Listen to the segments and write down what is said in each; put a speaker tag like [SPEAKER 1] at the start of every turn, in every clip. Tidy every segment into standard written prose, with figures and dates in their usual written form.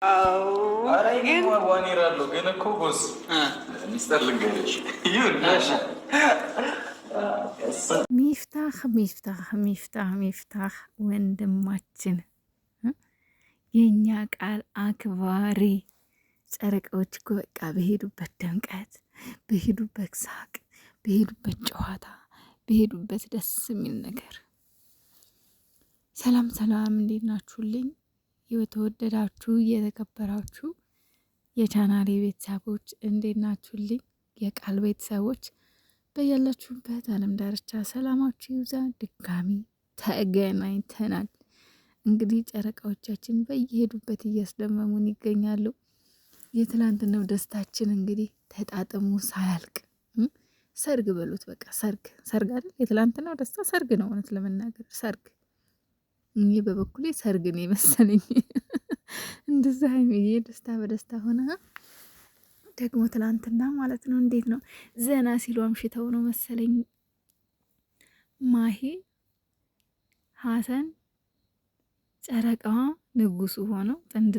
[SPEAKER 1] ኧረ ግን ዋኔራለሁ ግን እኮ ቦስ ሚስጥር ልንገርሽ።
[SPEAKER 2] ሚፍታህ ወንድማችን የእኛ ቃል አክባሪ ጨረቃዎች እኮ በቃ በሄዱበት ድምቀት፣ በሄዱበት ሳቅ፣ በሄዱበት ጨዋታ፣ በሄዱበት ደስ የሚል ነገር። ሰላም ሰላም፣ እንዴት ናችሁልኝ? የተወደዳችሁ የተከበራችሁ የቻናሌ ቤተሰቦች እንዴት ናችሁልኝ? የቃል ቤተሰቦች በያላችሁበት ዓለም ዳርቻ ሰላማችሁ ይብዛ። ድጋሚ ተገናኝተናል። እንግዲህ ጨረቃዎቻችን በየሄዱበት እያስደመሙን ይገኛሉ። የትላንትናው ደስታችን እንግዲህ ተጣጥሞ ሳያልቅ ሰርግ በሉት በቃ ሰርግ አይደል? የትላንትናው ደስታ ሰርግ ነው። እውነት ለመናገር ሰርግ እኔ በበኩሌ ሰርግ ነው የመሰለኝ። እንደዛ ሀይሚዬ ደስታ በደስታ ሆነ። ደግሞ ትላንትና ማለት ነው እንዴት ነው ዘና ሲሉ አምሽተው ነው መሰለኝ ማሂ ሀሰን ጨረቃዋ ንጉሱ ሆነው ጥንድ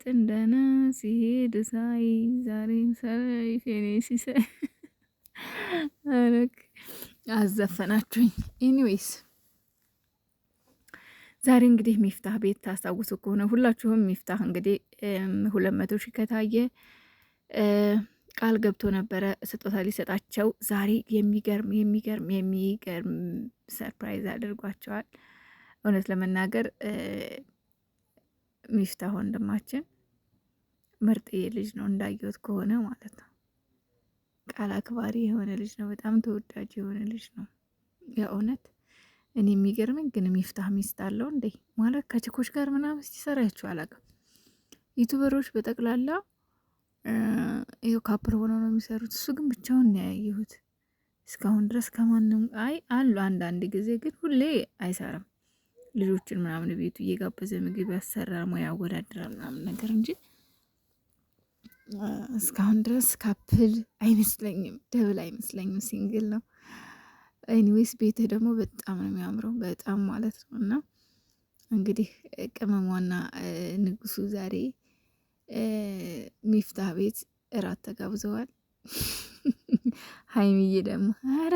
[SPEAKER 2] ጥንደን ሲሄድ ሳይ ዛሬ ሰራይ ሲሳይ አዘፈናችሁኝ። ኤኒዌይስ ዛሬ እንግዲህ ሚፍታህ ቤት ታስታውሱ ከሆነ ሁላችሁም ሚፍታህ እንግዲህ 200 ሺህ ከታየ ቃል ገብቶ ነበረ ስጦታ ሊሰጣቸው። ዛሬ የሚገርም ሰርፕራይዝ አድርጓቸዋል። እውነት ለመናገር ሚፍታህ ወንድማችን ምርጥዬ ልጅ ነው እንዳየሁት ከሆነ ማለት ነው። ቃል አክባሪ የሆነ ልጅ ነው። በጣም ተወዳጅ የሆነ ልጅ ነው የእውነት። እኔ የሚገርመኝ ግን ሚፍታህ ሚስት አለው እንዴ ማለት ከችኮች ጋር ምናምን ሲሰራያቸው አላውቅም። ዩቱበሮች በጠቅላላ ይኸው ካፕል ሆነው ነው የሚሰሩት። እሱ ግን ብቻውን ነው ያየሁት እስካሁን ድረስ ከማንም አሉ አንዳንድ ጊዜ ግን ሁሌ አይሰራም። ልጆችን ምናምን ቤቱ እየጋበዘ ምግብ ያሰራል፣ ሙያ ያወዳድራል ምናምን ነገር እንጂ እስካሁን ድረስ ካፕል አይመስለኝም፣ ደብል አይመስለኝም፣ ሲንግል ነው። ኤኒዌይስ ቤትህ ደግሞ በጣም ነው የሚያምረው በጣም ማለት ነው። እና እንግዲህ ቅመሟና ንጉሱ ዛሬ ሚፍታህ ቤት እራት ተጋብዘዋል። ሀይሚዬ ደግሞ አረ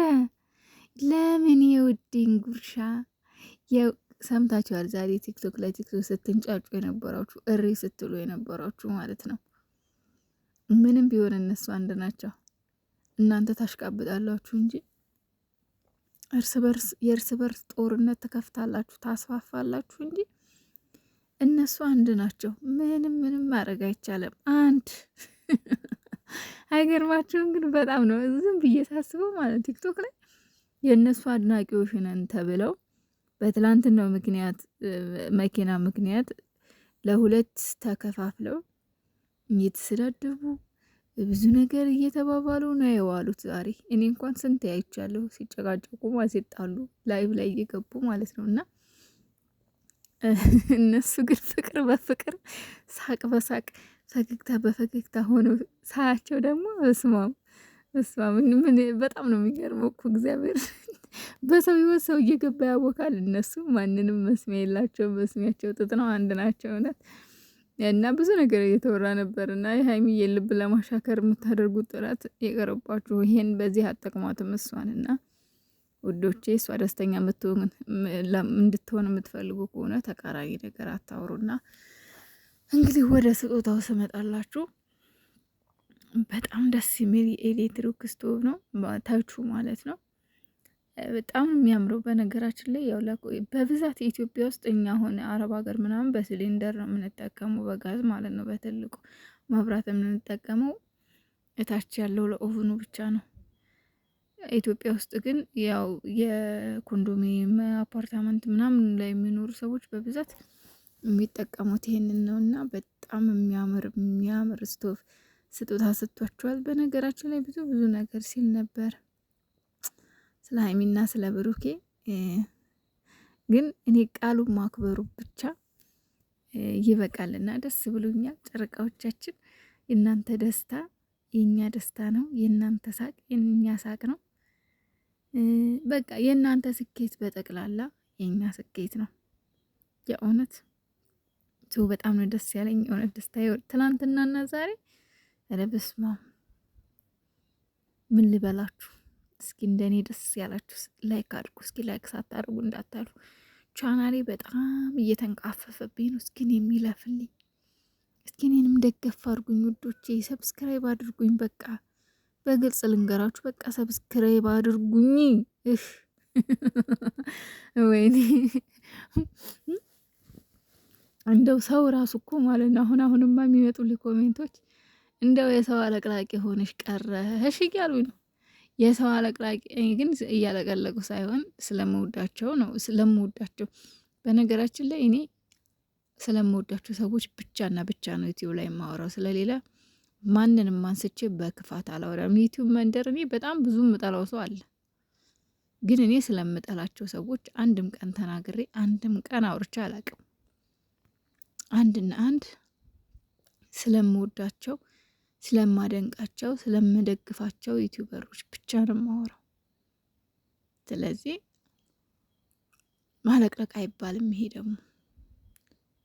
[SPEAKER 2] ለምን የውዴን ጉርሻ ሰምታችኋል። ዛሬ ቲክቶክ ስትንጫጩ የነበራችሁ እሪ ስትሉ የነበራችሁ ማለት ነው። ምንም ቢሆን እነሱ አንድ ናቸው። እናንተ ታሽቃብጣላችሁ እንጂ የእርስ በርስ ጦርነት ትከፍታላችሁ፣ ታስፋፋላችሁ እንጂ እነሱ አንድ ናቸው። ምንም ማድረግ አይቻልም። አንድ አይገርማችሁም? ግን በጣም ነው ዝም ብዬ ሳስበው ማለት ቲክቶክ ላይ የእነሱ አድናቂዎች ነን ተብለው በትላንትናው ምክንያት መኪና ምክንያት ለሁለት ተከፋፍለው እየተሰዳደቡ ብዙ ነገር እየተባባሉ ነው የዋሉት ዛሬ። እኔ እንኳን ስንት ያይቻለሁ ሲጨቃጨቁ ሲጣሉ ላይቭ ላይ እየገቡ ማለት ነው። እና እነሱ ግን ፍቅር በፍቅር ሳቅ በሳቅ ፈገግታ በፈገግታ ሆኖ ሳያቸው ደግሞ እስማም ምን በጣም ነው የሚገርመው እኮ እግዚአብሔር። በሰው ህይወት ሰው እየገባ ያወካል። እነሱ ማንንም መስሚያ የላቸውም። መስሚያቸው ጥጥ ነው። አንድ ናቸው እውነት። እና ብዙ ነገር እየተወራ ነበር እና የሀይሚዬ ልብ ለማሻከር የምታደርጉት ጥረት የቀረባችሁ ይሄን በዚህ አጠቅሟትም እሷን እና ውዶቼ፣ እሷ ደስተኛ እንድትሆን የምትፈልጉ ከሆነ ተቃራኒ ነገር አታውሩና እንግዲህ ወደ ስጦታው ስመጣላችሁ በጣም ደስ የሚል የኤሌክትሪክ ስቶቭ ነው ታቹ ማለት ነው። በጣም የሚያምረው በነገራችን ላይ ያው በብዛት ኢትዮጵያ ውስጥ እኛ ሆነ አረብ ሀገር ምናምን በሲሊንደር ነው የምንጠቀመው፣ በጋዝ ማለት ነው። በትልቁ መብራት የምንጠቀመው እታች ያለው ለኦቭኑ ብቻ ነው። ኢትዮጵያ ውስጥ ግን ያው የኮንዶሚኒየም አፓርታመንት ምናምን ላይ የሚኖሩ ሰዎች በብዛት የሚጠቀሙት ይሄንን ነው እና በጣም የሚያምር ስቶቭ ስጦታ ሰጥቷቸዋል። በነገራችን ላይ ብዙ ነገር ሲል ነበር ስለ ሀይሚና ስለ ብሩኬ፣ ግን እኔ ቃሉ ማክበሩ ብቻ ይበቃልና ደስ ብሎኛል። ጨረቃዎቻችን የእናንተ ደስታ የእኛ ደስታ ነው፣ የእናንተ ሳቅ የእኛ ሳቅ ነው። በቃ የእናንተ ስኬት በጠቅላላ የእኛ ስኬት ነው የእውነት። በጣም ነው ደስ ያለኝ። የሆነ ደስታ ትናንትናና ዛሬ ኧረ በስመ አብ ምን ልበላችሁ። እስኪ እንደኔ ደስ ያላችሁ ላይክ አድርጉ። እስኪ ላይክ ሳታደርጉ እንዳታሉ። ቻናሌ በጣም እየተንቃፈፈብኝ ነው። እስኪ እኔም ይለፍልኝ። እስኪ እኔንም ደገፍ አድርጉኝ ውዶቼ፣ ሰብስክራይብ አድርጉኝ። በቃ በግልጽ ልንገራችሁ፣ በቃ ሰብስክራይብ አድርጉኝ። ወይኔ እንደው ሰው ራሱ እኮ ማለት ነው አሁንማ የሚመጡልኝ ኮሜንቶች እንደው የሰው አለቅላቂ ሆነሽ ቀረሽ እያሉኝ ነው። የሰው አለቅላቂ ግን እያለቀለቁ ሳይሆን ስለምወዳቸው ነው። ስለምወዳቸው በነገራችን ላይ እኔ ስለምወዳቸው ሰዎች ብቻና ብቻ ነው ዩቲዩብ ላይ የማወራው። ስለሌላ ማንንም አንስቼ በክፋት አላወራም። ዩቲዩብ መንደር እኔ በጣም ብዙ ምጠላው ሰው አለ። ግን እኔ ስለምጠላቸው ሰዎች አንድም ቀን ተናግሬ አንድም ቀን አውርቼ አላቅም። አንድና አንድ ስለምወዳቸው፣ ስለማደንቃቸው፣ ስለምደግፋቸው ዩቲዩበሮች ብቻ ነው የማወራው። ስለዚህ ማለቅለቅ አይባልም። ይሄ ደግሞ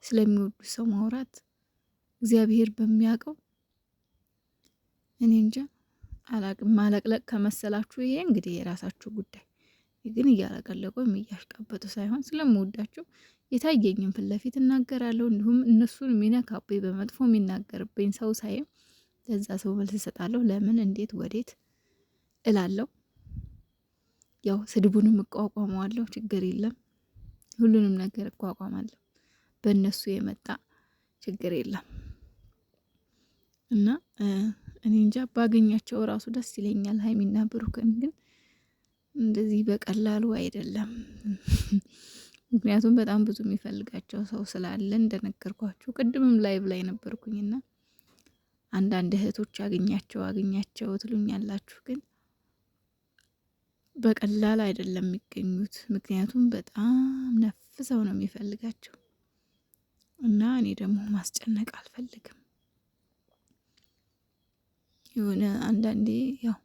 [SPEAKER 2] ስለሚወዱ ሰው ማውራት እግዚአብሔር በሚያውቀው እኔ እንጃ አላቅም። ማለቅለቅ ከመሰላችሁ ይሄ እንግዲህ የራሳችሁ ጉዳይ። ግን እያለቀለቁ እያሽቃበጡ ሳይሆን ስለምወዳቸው የታየኝም ፊት ለፊት እናገራለሁ። እንዲሁም እነሱን የሚነካብኝ በመጥፎ የሚናገርብኝ ሰው ሳይም ለዛ ሰው መልስ እሰጣለሁ። ለምን፣ እንዴት፣ ወዴት እላለሁ። ያው ስድቡንም እቋቋመዋለሁ፣ ችግር የለም። ሁሉንም ነገር እቋቋማለሁ። በእነሱ የመጣ ችግር የለም። እና እኔ እንጃ ባገኛቸው ራሱ ደስ ይለኛል። ሀይሚና ብሩክን ግን እንደዚህ በቀላሉ አይደለም። ምክንያቱም በጣም ብዙ የሚፈልጋቸው ሰው ስላለ እንደነገርኳችሁ ቅድምም ላይቭ ላይ ነበርኩኝና አንዳንድ እህቶች አግኛቸው ትሉኛላችሁ፣ ግን በቀላል አይደለም የሚገኙት። ምክንያቱም በጣም ነፍ ሰው ነው የሚፈልጋቸው እና እኔ ደግሞ ማስጨነቅ አልፈልግም። የሆነ አንዳንዴ ያው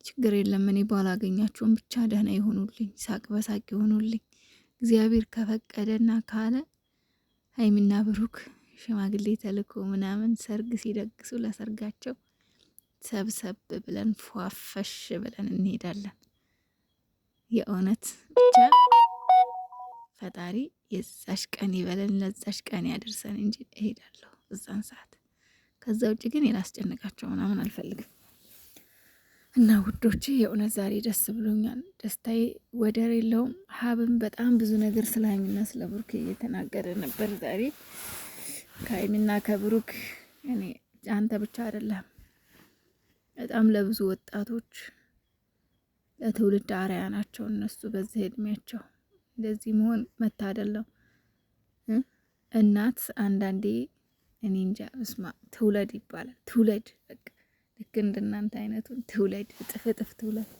[SPEAKER 2] ችግር የለም እኔ ባላገኛቸውም ብቻ ደህና ይሆኑልኝ፣ ሳቅ በሳቅ ይሆኑልኝ። እግዚአብሔር ከፈቀደና ካለ ሀይሚና ብሩክ ሽማግሌ ተልኮ ምናምን ሰርግ ሲደግሱ ለሰርጋቸው ሰብሰብ ብለን ፏፈሽ ብለን እንሄዳለን። የእውነት ብቻ ፈጣሪ የዛሽ ቀን ይበለን፣ ለዛሽ ቀን ያደርሰን እንጂ እሄዳለሁ እዛን ሰዓት። ከዛ ውጭ ግን የላስጨንቃቸው ምናምን አልፈልግም። እና ውዶቼ የእውነት ዛሬ ደስ ብሎኛል። ደስታዬ ወደር የለውም። ሀብም በጣም ብዙ ነገር ስለ ሀይሚና ስለ ብሩክ እየተናገረ ነበር ዛሬ። ከሀይሚና ከብሩክ እኔ አንተ ብቻ አይደለም፣ በጣም ለብዙ ወጣቶች ለትውልድ አርአያ ናቸው እነሱ። በዚህ እድሜያቸው እንደዚህ መሆን መታደል ነው። እናት አንዳንዴ እኔ እንጃ እስማ ትውለድ ይባላል። ትውለድ በቃ ልክ እንደናንተ አይነቱን ትውለድ፣ እጥፍ እጥፍ ትውለድ።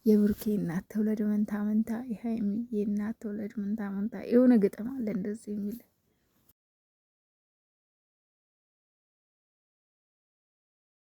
[SPEAKER 2] የብሩኬ እናት ትውለድ መንታ መንታ፣ የሀይሚ እናት ትውለድ መንታ መንታ። የሆነ ግጥም አለ እንደዚህ የሚል